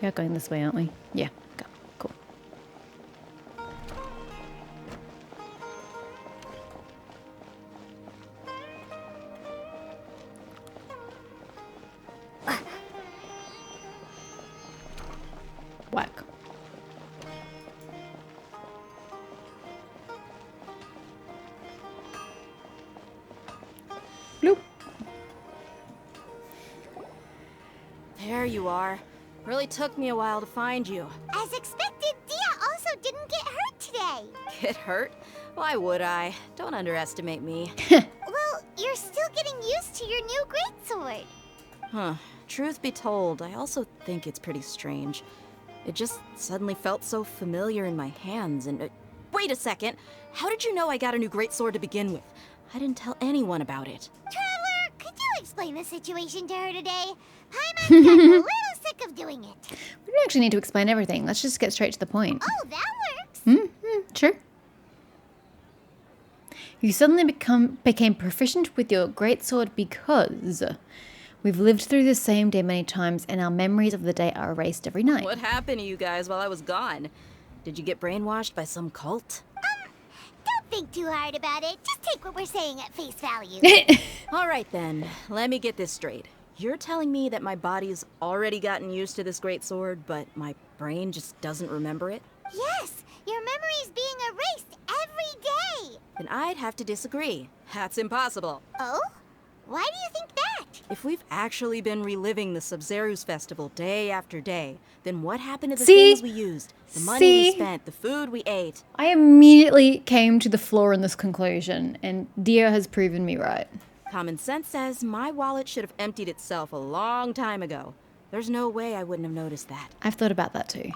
We are going this way, aren't we? Yeah. Go. Cool. Whack. Bloop. There you are. Really took me a while to find you. As expected, Dia also didn't get hurt today. Get hurt? Why would I? Don't underestimate me. Well, you're still getting used to your new greatsword. Huh. Truth be told, I also think it's pretty strange. It just suddenly felt so familiar in my hands and... wait a second! How did you know I got a new greatsword to begin with? I didn't tell anyone about it. Traveler, could you explain the situation to her today? Paimon's gotten a little sick of doing it. We don't actually need to explain everything. Let's just get straight to the point. Oh, that works. Sure. You suddenly became proficient with your greatsword because we've lived through the same day many times and our memories of the day are erased every night. What happened to you guys while I was gone? Did you get brainwashed by some cult? Don't think too hard about it. Just take what we're saying at face value. Alright then, let me get this straight. You're telling me that my body's already gotten used to this greatsword, but my brain just doesn't remember it? Yes, your memory's being erased every day. Then I'd have to disagree. That's impossible. Oh? Why do you think that? If we've actually been reliving the Sub-Zero's festival day after day, then what happened to the See? things we used, the money we spent, the food we ate? I immediately came to the flaw in this conclusion, and Dia has proven me right. Common sense says my wallet should have emptied itself a long time ago. There's no way I wouldn't have noticed that. I've thought about that too.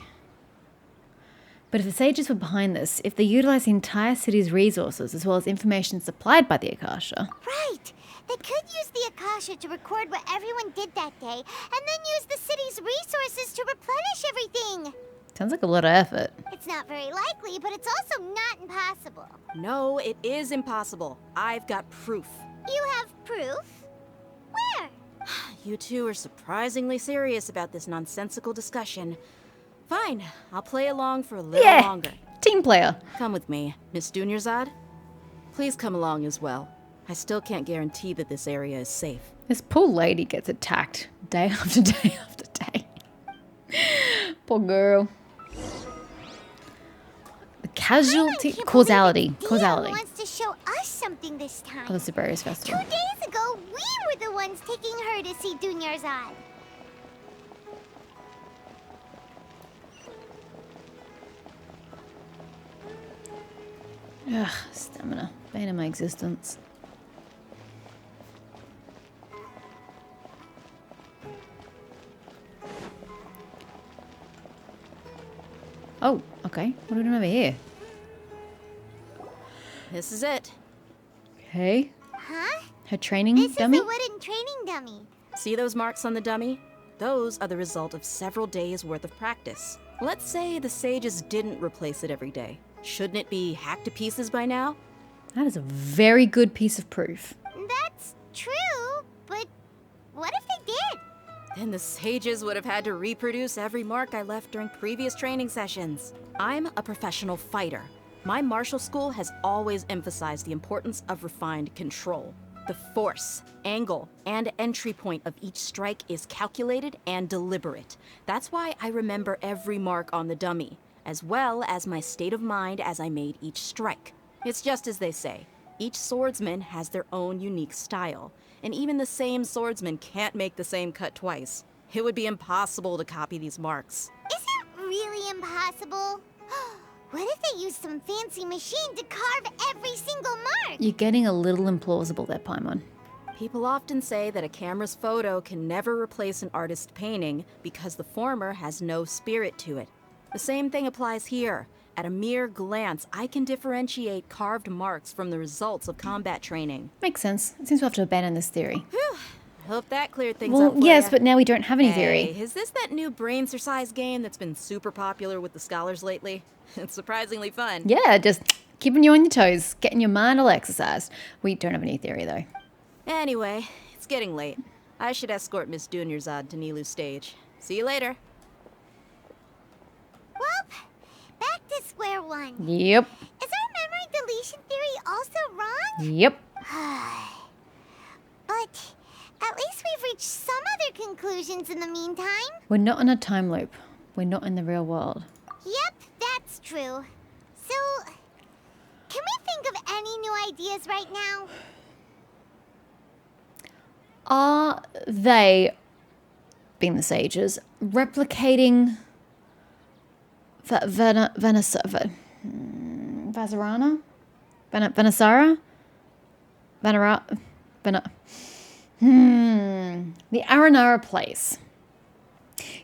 But if the sages were behind this, if they utilized the entire city's resources as well as information supplied by the Akasha... Right. They could use the Akasha to record what everyone did that day, and then use the city's resources to replenish everything. Sounds like a lot of effort. It's not very likely, but it's also not impossible. No, it is impossible. I've got proof. You have proof? Where? You two are surprisingly serious about this nonsensical discussion. Fine, I'll play along for a little longer. Team player. Come with me, Miss Dunyarzad. Please come along as well. I still can't guarantee that this area is safe. This poor lady gets attacked day after day after day. Poor girl. The casualty... Causality. Dia wants to show us something this time. Of the Siberius 2 Festival. days ago, we were the ones taking her to see Dunyarzad. Ugh, stamina. Bane of my existence. Oh, okay. What are we doing over here? This is it. Okay. Huh? Her training This dummy? is a wooden training dummy. See those marks on the dummy? Those are the result of several days' worth of practice. Let's say the sages didn't replace it every day. Shouldn't it be hacked to pieces by now? That is a very good piece of proof. That's true, but what if they did? Then the sages would have had to reproduce every mark I left during previous training sessions. I'm a professional fighter. My martial school has always emphasized the importance of refined control. The force, angle, and entry point of each strike is calculated and deliberate. That's why I remember every mark on the dummy, as well as my state of mind as I made each strike. It's just as they say, each swordsman has their own unique style, and even the same swordsman can't make the same cut twice. It would be impossible to copy these marks. Is it really impossible? What if they used some fancy machine to carve every single mark? You're getting a little implausible there, Paimon. People often say that a camera's photo can never replace an artist's painting because the former has no spirit to it. The same thing applies here. At a mere glance, I can differentiate carved marks from the results of combat training. Makes sense. It seems we'll have to abandon this theory. Whew. Hope that cleared things Well, up for yes, ya. but now we don't have any Hey, theory. is this that new brain exercise game that's been super popular with the scholars lately? It's surprisingly fun. Yeah, just keeping you on your toes, getting your mind all exercised. We don't have any theory, though. Anyway, it's getting late. I should escort Miss Dunyarzad to Nilu's stage. See you later. wrong. Yep. Is our memory deletion theory also wrong? Yep. But at least we've reached some other conclusions in the meantime. We're not in a time loop. We're not in the real world. Yep, that's true. So, can we think of any new ideas right now? Are they, being the sages, replicating Venezuela? Vazarana? Venezuela? The Aranara place.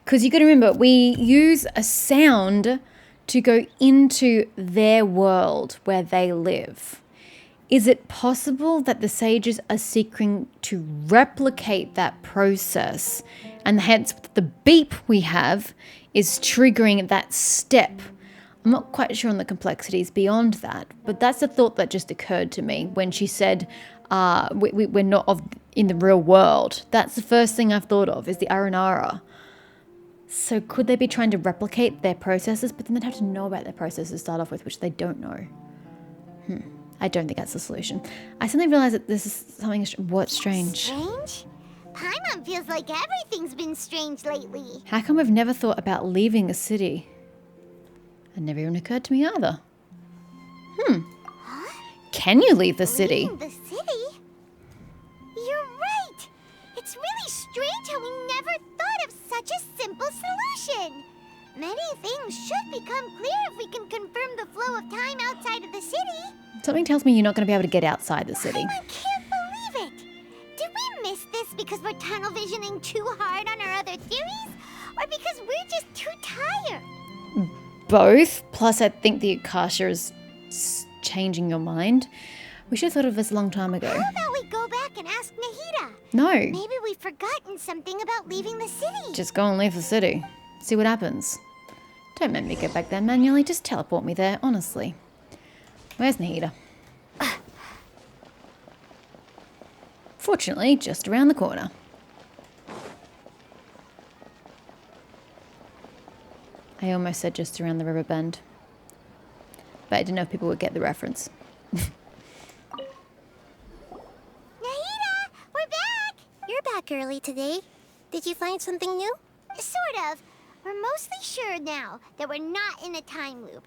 Because you got to remember, we use a sound to go into their world where they live. Is it possible that the sages are seeking to replicate that process, and hence the beep we have is triggering that step? I'm not quite sure on the complexities beyond that, but that's a thought that just occurred to me when she said we're not in the real world. That's the first thing I've thought of, is the Aranara. So could they be trying to replicate their processes, but then they'd have to know about their processes to start off with, which they don't know. I don't think that's the solution. I suddenly realized that this is something... What's strange? Strange? Paimon feels like everything's been strange lately. How come we've never thought about leaving a city? It never even occurred to me either. Huh? Can you leave the city? Leaving the city? You're right. It's really strange how we never thought of such a simple solution. Many things should become clear if we can confirm the flow of time outside of the city. Something tells me you're not going to be able to get outside the city. I can't believe it. Did we miss this because we're tunnel visioning too hard on our other theories? Or because we're just too tired? Both. Plus, I think the Akasha is changing your mind. We should have thought of this a long time ago. How about we go back and ask Nahida? No. Maybe we've forgotten something about leaving the city. Just go and leave the city. See what happens. Don't make me go back there manually. Just teleport me there, honestly. Where's Nahida? Fortunately, just around the corner. I almost said just around the river bend. But I didn't know if people would get the reference. Nahida, we're back! You're back early today. Did you find something new? Sort of. We're mostly sure now that we're not in a time loop.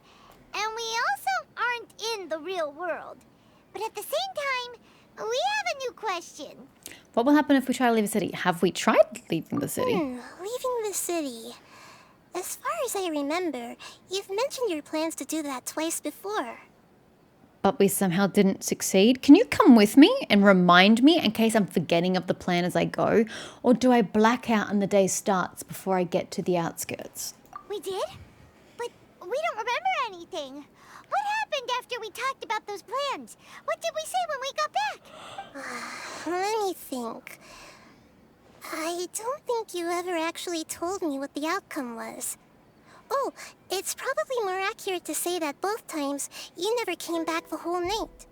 And we also aren't in the real world. But at the same time, we have a new question. What will happen if we try to leave the city? Have we tried leaving the city? Leaving the city. As far as I remember, you've mentioned your plans to do that twice before. But we somehow didn't succeed. Can you come with me and remind me in case I'm forgetting of the plan as I go? Or do I black out and the day starts before I get to the outskirts? We did? But we don't remember anything. What happened after we talked about those plans? What did we say when we got back? Let me think. I don't think you ever actually told me what the outcome was. Oh, it's probably more accurate to say that both times you never came back the whole night.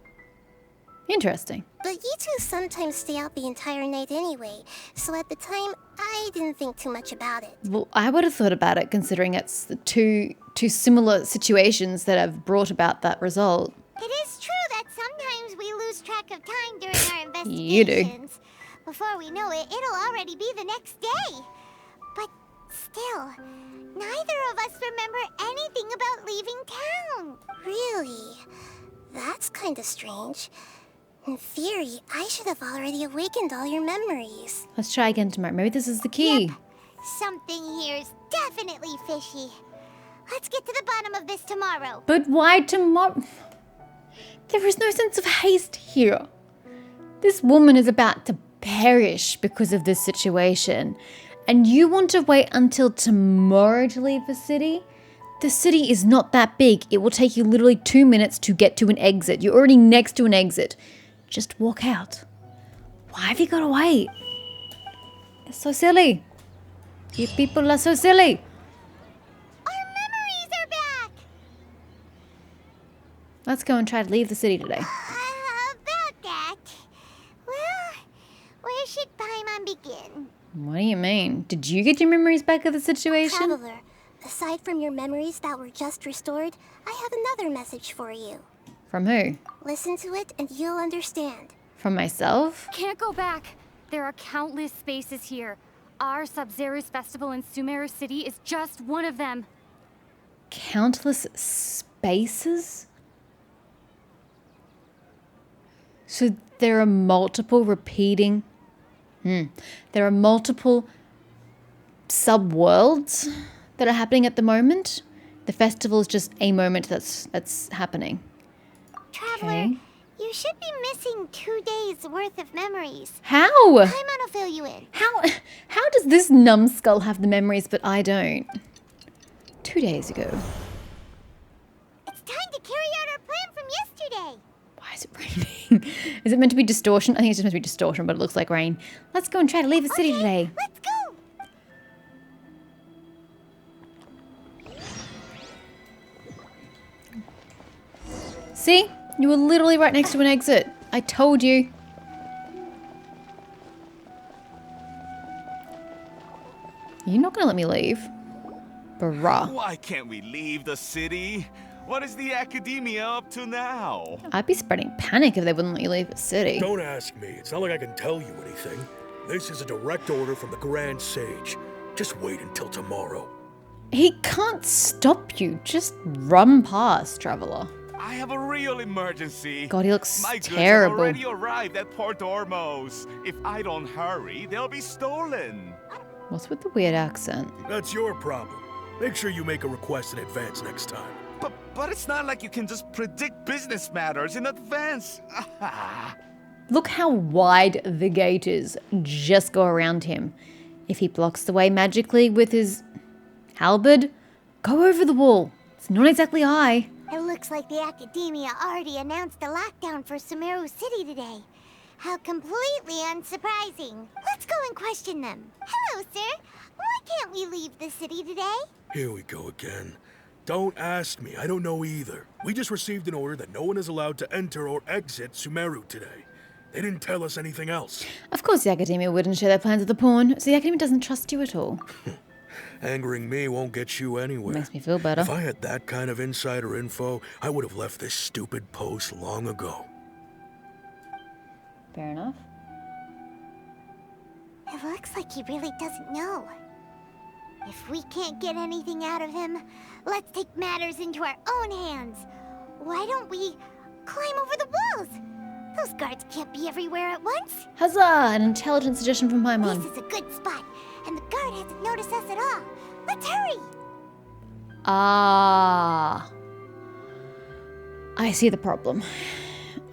Interesting. But you two sometimes stay out the entire night anyway, so at the time, I didn't think too much about it. Well, I would have thought about it considering it's the two similar situations that have brought about that result. It is true that sometimes we lose track of time during our investigations. You do. Before we know it, it'll already be the next day. But still, neither of us remember anything about leaving town. Really? That's kinda strange. In theory, I should have already awakened all your memories. Let's try again tomorrow. Maybe this is the key. Yep. Something here's definitely fishy. Let's get to the bottom of this tomorrow. But why tomorrow? There is no sense of haste here. This woman is about to perish because of this situation. And you want to wait until tomorrow to leave the city? The city is not that big. It will take you literally 2 minutes to get to an exit. You're already next to an exit. Just walk out. Why have you got to wait? It's so silly. You people are so silly. Our memories are back! Let's go and try to leave the city today. About that. Well, where should Paimon begin? What do you mean? Did you get your memories back of the situation? Traveler, aside from your memories that were just restored, I have another message for you. From who? Listen to it and you'll understand. From myself? Can't go back. There are countless spaces here. Our Sub-Zero's festival in Sumeru City is just one of them. Countless spaces? So there are multiple repeating... There are multiple sub-worlds that are happening at the moment. The festival is just a moment that's happening. Traveler, Okay. you should be missing 2 days worth of memories. How? Paimon will fill you in. How does this numbskull have the memories but I don't? 2 days ago. It's time to carry out our plan from yesterday. Why is it raining? Is it meant to be distortion? I think it's just meant to be distortion, but it looks like rain. Let's go and try to leave the city today. Let's go. See? You were literally right next to an exit. I told you. You're not gonna let me leave? Bruh. Why can't we leave the city? What is the academia up to now? I'd be spreading panic if they wouldn't let you leave the city. Don't ask me. It's not like I can tell you anything. This is a direct order from the Grand Sage. Just wait until tomorrow. He can't stop you. Just run past, Traveler. I have a real emergency. God, he looks My goods have terrible. already arrived at Port Ormos. If I don't hurry, they'll be stolen. What's with the weird accent? That's your problem. Make sure you make a request in advance next time. But it's not like you can just predict business matters in advance. Look how wide the gate is. Just go around him. If he blocks the way magically with his halberd, go over the wall. It's not exactly high. It looks like the Academia already announced a lockdown for Sumeru City today. How completely unsurprising. Let's go and question them. Hello, sir. Why can't we leave the city today? Here we go again. Don't ask me. I don't know either. We just received an order that no one is allowed to enter or exit Sumeru today. They didn't tell us anything else. Of course the Academia wouldn't share their plans with the pawn, so the Academia doesn't trust you at all. Angering me won't get you anywhere. Makes me feel better. If I had that kind of insider info, I would have left this stupid post long ago. Fair enough. It looks like he really doesn't know. If we can't get anything out of him, let's take matters into our own hands. Why don't we climb over the walls? Those guards can't be everywhere at once. Huzzah! An intelligent suggestion from Paimon. This is a good spot, and the guard hasn't noticed us at all. Let's hurry! Ah. I see the problem.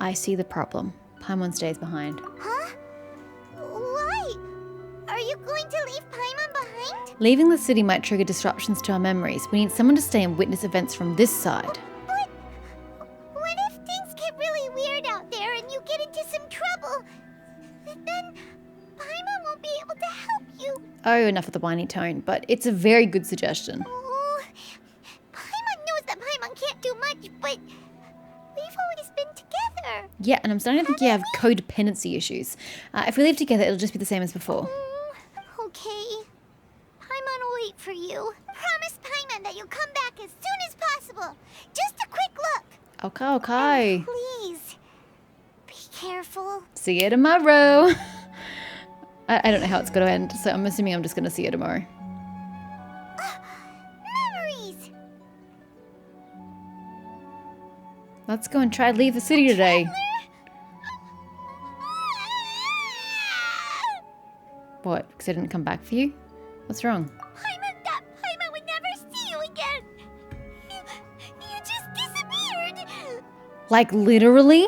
I see the problem. Paimon stays behind. Huh? Why? Are you going to leave Paimon behind? Leaving the city might trigger disruptions to our memories. We need someone to stay and witness events from this side. But what if things get really weird out there and you get into some trouble? Then Paimon won't be able to help you. Oh, enough of the whiny tone, but it's a very good suggestion. Oh, Paimon knows that Paimon can't do much, but we've always been together. Yeah, and I'm starting to think you have codependency issues. If we leave together, it'll just be the same as before. Okay. Paimon will wait for you. Promise Paimon that you'll come back as soon as possible. Just a quick look. Okay, okay. And please, be careful. See you tomorrow. I don't know how it's going to end, so I'm assuming I'm just going to see you tomorrow. Memories. Let's go and try to leave the city today. What? Because I didn't come back for you? What's wrong? Paimon would never see you again. You just disappeared. Like literally?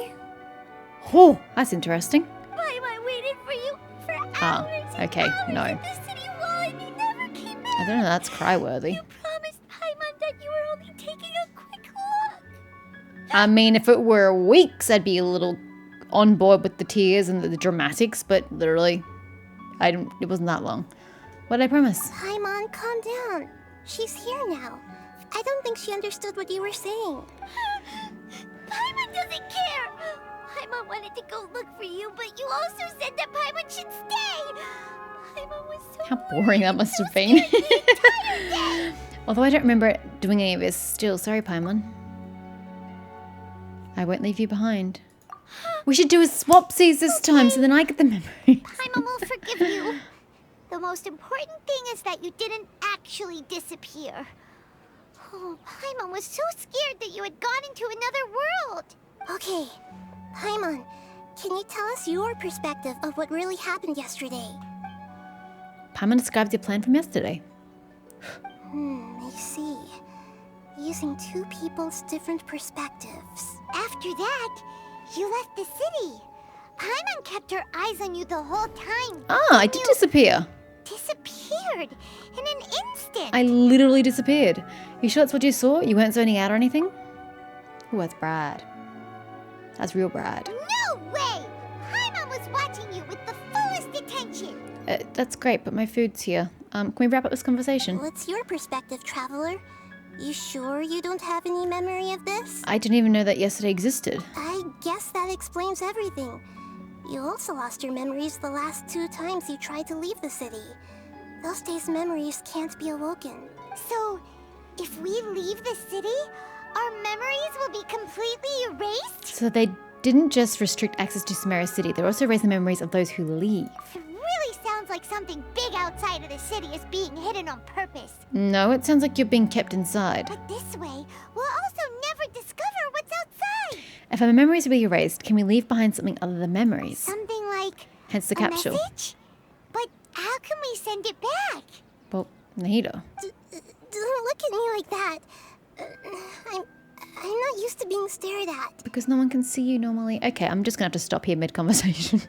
Oh, that's interesting. Paimon waited for you for Ah, hours okay, and hours no. at the city wall and you never came back. I don't know, that's cry-worthy. You promised Paimon that you were only taking a quick look. I mean, if it were weeks, I'd be a little on board with the tears and the dramatics, but literally, it wasn't that long. What did I promise? Paimon, calm down. She's here now. I don't think she understood what you were saying. Paimon doesn't care. Paimon wanted to go look for you, but you also said that Paimon should stay. Paimon was so How boring that must have so been. scared the entire day. Although I don't remember doing any of this still. Sorry, Paimon. I won't leave you behind. We should do a swapsies this time so then I get the memories. Paimon will forgive you. The most important thing is that you didn't actually disappear. Oh, Paimon was so scared that you had gone into another world. Okay, Paimon, can you tell us your perspective of what really happened yesterday? Paimon describes your plan from yesterday. I see. Using two people's different perspectives. After that, you left the city. Paimon kept her eyes on you the whole time. Ah, I did disappear. Disappeared in an instant. I literally disappeared. You sure that's what you saw? You weren't zoning out or anything? Oh, that's Brad. That's real Brad. No way! Paimon was watching you with the fullest attention. That's great, but my food's here. Can we wrap up this conversation? What's your perspective, Traveler? You sure you don't have any memory of this? I didn't even know that yesterday existed. I guess that explains everything. You also lost your memories the last 2 times you tried to leave the city. Those days' memories can't be awoken. So, if we leave the city, our memories will be completely erased? So they didn't just restrict access to Sumeru City, they also erased the memories of those who leave. It really sounds like something big outside of the city is being hidden on purpose. No, it sounds like you're being kept inside. But this way, we'll also never discover what's outside. If our memories are erased, can we leave behind something other than memories? Something like Hence the capsule. message? But how can we send it back? Well, Nahida. Don't look at me like that. I'm not used to being stared at. Because no one can see you normally. Okay, I'm just gonna have to stop here mid-conversation.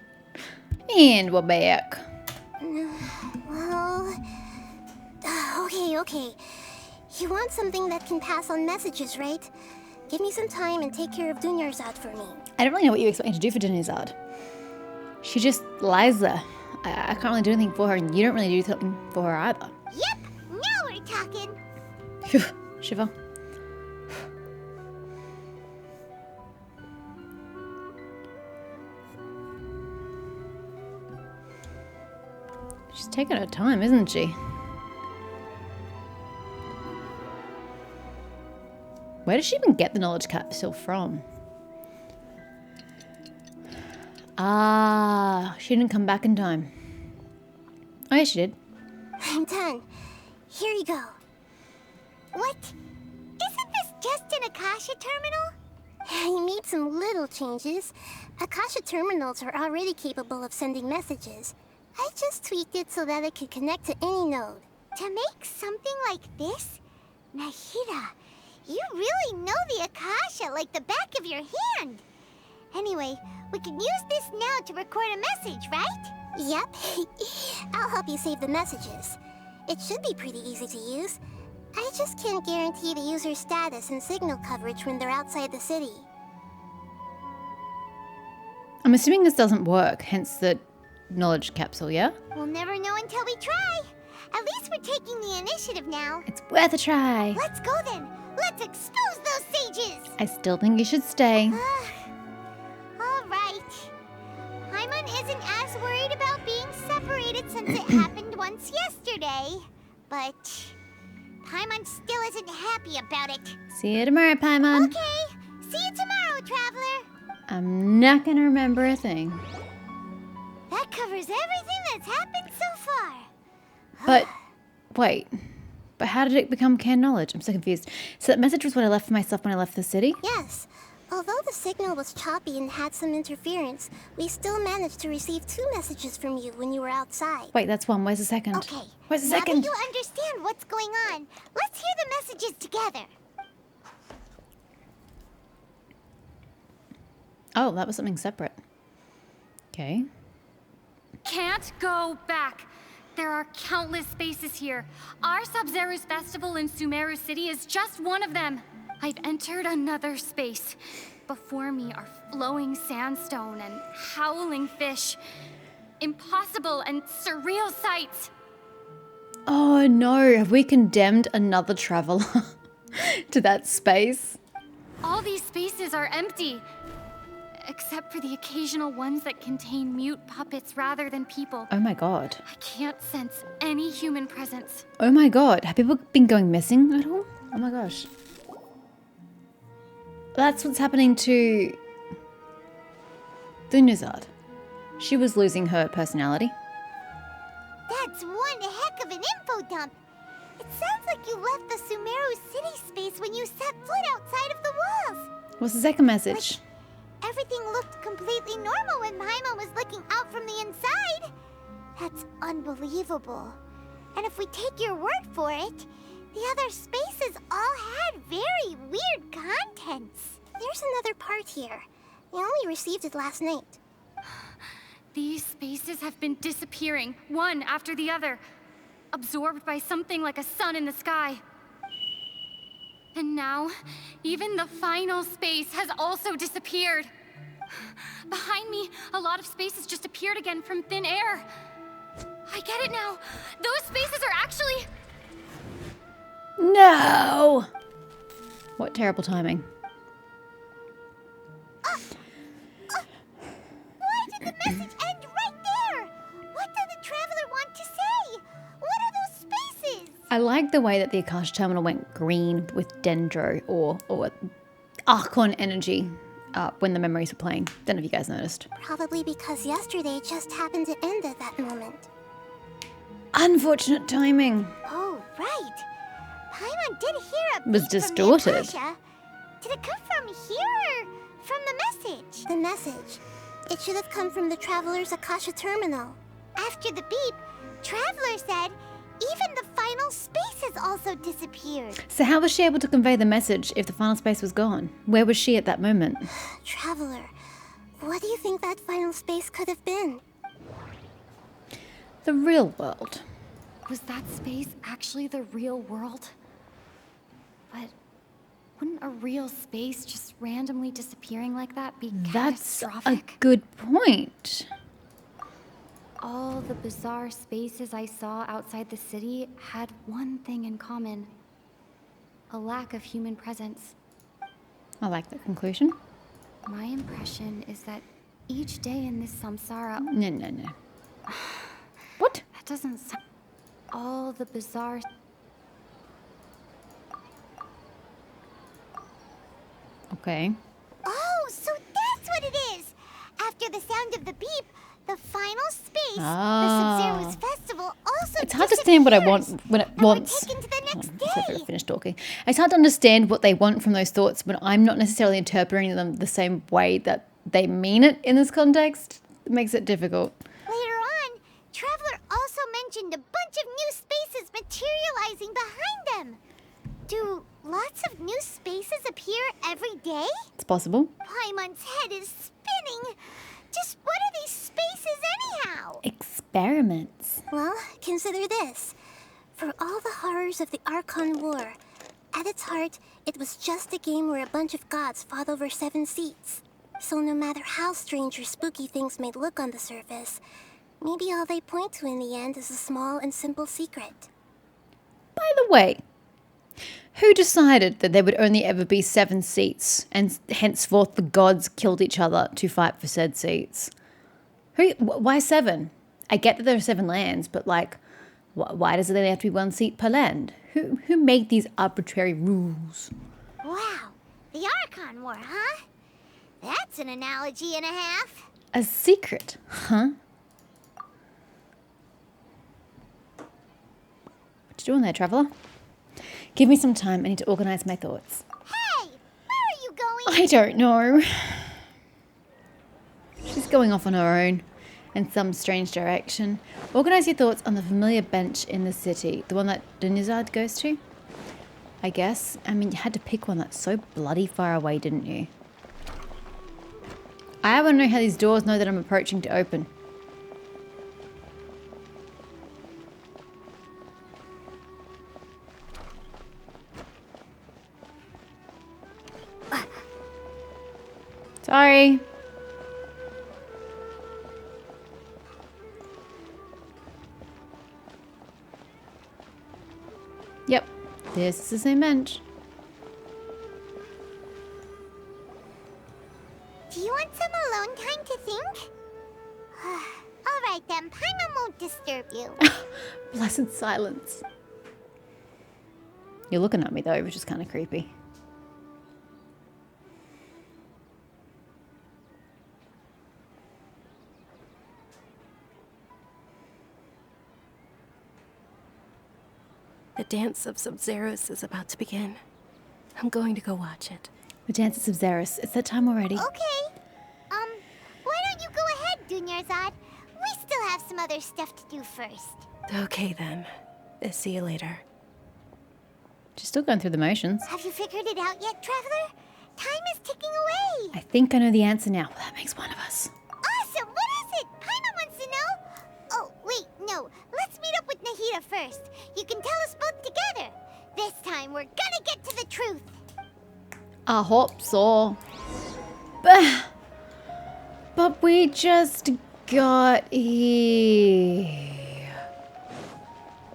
And we're back. Well... Okay. You want something that can pass on messages, right? Give me some time and take care of Dunyarzad for me. I don't really know what you expect me to do for Dunyarzad. She just lies there. I can't really do anything for her, and you don't really do something for her either. Yep, now we're talking. Phew, shiver. She's taking her time, isn't she? Where did she even get the knowledge capsule from? Ah, she didn't come back in time. Oh, yeah, she did. I'm done. Here you go. What? Isn't this just an Akasha terminal? I made some little changes. Akasha terminals are already capable of sending messages. I just tweaked it so that it could connect to any node. To make something like this? Nahida, you really know the Akasha like the back of your hand. Anyway, we can use this now to record a message, right? Yep. I'll help you save the messages. It should be pretty easy to use. I just can't guarantee the user's status and signal coverage when they're outside the city. I'm assuming this doesn't work, hence the knowledge capsule, yeah? We'll never know until we try. At least we're taking the initiative now. It's worth a try. Let's go then. Let's expose those sages. I still think you should stay. All right. Paimon isn't as worried about being separated since it happened once yesterday. But Paimon still isn't happy about it. See you tomorrow, Paimon. Okay. See you tomorrow, Traveler. I'm not gonna remember a thing. That covers everything that's happened so far. But, wait. But how did it become canned knowledge? I'm so confused. So that message was what I left for myself when I left the city? Yes. Although the signal was choppy and had some interference, we still managed to receive 2 messages from you when you were outside. Wait, that's one. Where's the second? Okay. Where's the Now second? that you understand what's going on, let's hear the messages together. Oh, that was something separate. Okay. Can't go back. There are countless spaces here. Our Sub-Zero's festival in Sumeru City is just one of them. I've entered another space. Before me are flowing sandstone and howling fish. Impossible and surreal sights. Oh no, have we condemned another traveler to that space? All these spaces are empty. except for the occasional ones that contain mute puppets rather than people. Oh my god. I can't sense any human presence. Oh my god. Have people been going missing at all? Oh my gosh. That's what's happening to Lunara. She was losing her personality. That's one heck of an info dump. It sounds like you left the Sumeru city space when you set foot outside of the walls. What's the second message? Everything looked completely normal when Paimon was looking out from the inside. That's unbelievable. And if we take your word for it, the other spaces all had very weird contents. There's another part here. We only received it last night. These spaces have been disappearing, one after the other, absorbed by something like a sun in the sky. And now, even the final space has also disappeared. Behind me, a lot of spaces just appeared again from thin air. I get it now. Those spaces are actually... No! What terrible timing. Why did the message end right there? What did the Traveler want to say? What are those spaces? I like the way that the Akasha terminal went green with Dendro or Archon energy when the memories were playing. Don't know if you guys noticed. Probably because yesterday just happened to end at that moment. Unfortunate timing. Oh, right. Paimon did hear a Was beep distorted. From the Akasha. Did it come from here or from the message? The message. It should have come from the Traveler's Akasha terminal. After the beep, Traveler said even the final space has also disappeared. So how was she able to convey the message if the final space was gone? Where was she at that moment? Traveler, what do you think that final space could have been? The real world. Was that space actually the real world? But wouldn't a real space just randomly disappearing like that be That's a catastrophic? good point. All the bizarre spaces I saw outside the city had one thing in common. A lack of human presence. I like that conclusion. My impression is that each day in this samsara... No. What? That doesn't sound... All the bizarre... Okay. Oh, so that's what it is! After the sound of the beep, the final space, the Sub-Zero's festival, also It's hard to understand what I want when it and we're wants. taken to the next If I day. finish talking. It's hard to understand what they want from those thoughts when I'm not necessarily interpreting them the same way that they mean it in this context. It makes it difficult. Later on, Traveler also mentioned a bunch of new spaces materializing behind them. Do lots of new spaces appear every day? It's possible. Paimon's head is spinning. Just what are these spaces anyhow? Experiments. Well, consider this. For all the horrors of the Archon War, at its heart, it was just a game where a bunch of gods fought over 7 seats. So no matter how strange or spooky things may look on the surface, maybe all they point to in the end is a small and simple secret. By the way, who decided that there would only ever be 7 seats and henceforth the gods killed each other to fight for said seats? Why 7? I get that there are 7 lands, but like, why does it only have to be 1 seat per land? Who made these arbitrary rules? Wow, the Archon War, huh? That's an analogy and a half. A secret, huh? What you doing there, traveler? Give me some time. I need to organize my thoughts. Hey, where are you going? I don't know. She's going off on her own in some strange direction. Organize your thoughts on the familiar bench in the city. The one that Lunara goes to? I guess. I mean, you had to pick one that's so bloody far away, didn't you? I want to know how these doors know that I'm approaching to open. Sorry. Yep, this is the same bench. Do you want some Placid silence. You're looking at me though, which is kind of creepy. The dance of Sub-Zeros is about to begin. I'm going to go watch it. The dance of Sub-Zeros. It's that time already. Okay. Why don't you go ahead, Dunyarzad? We still have some other stuff to do first. Okay then. See you later. She's still going through the motions. Have you figured it out yet, Traveler? Time is ticking away. I think I know the answer now. That makes one of us. Awesome! What is it? Paimon wants to know. Oh, wait, no. Let's meet up with Nahida first. You can tell us both together. This time, we're gonna get to the truth. I hope so. But we just got here.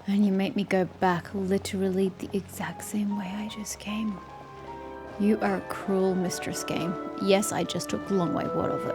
And you make me go back literally the exact same way I just came. You are a cruel mistress game. Yes, I just took the long way out of it.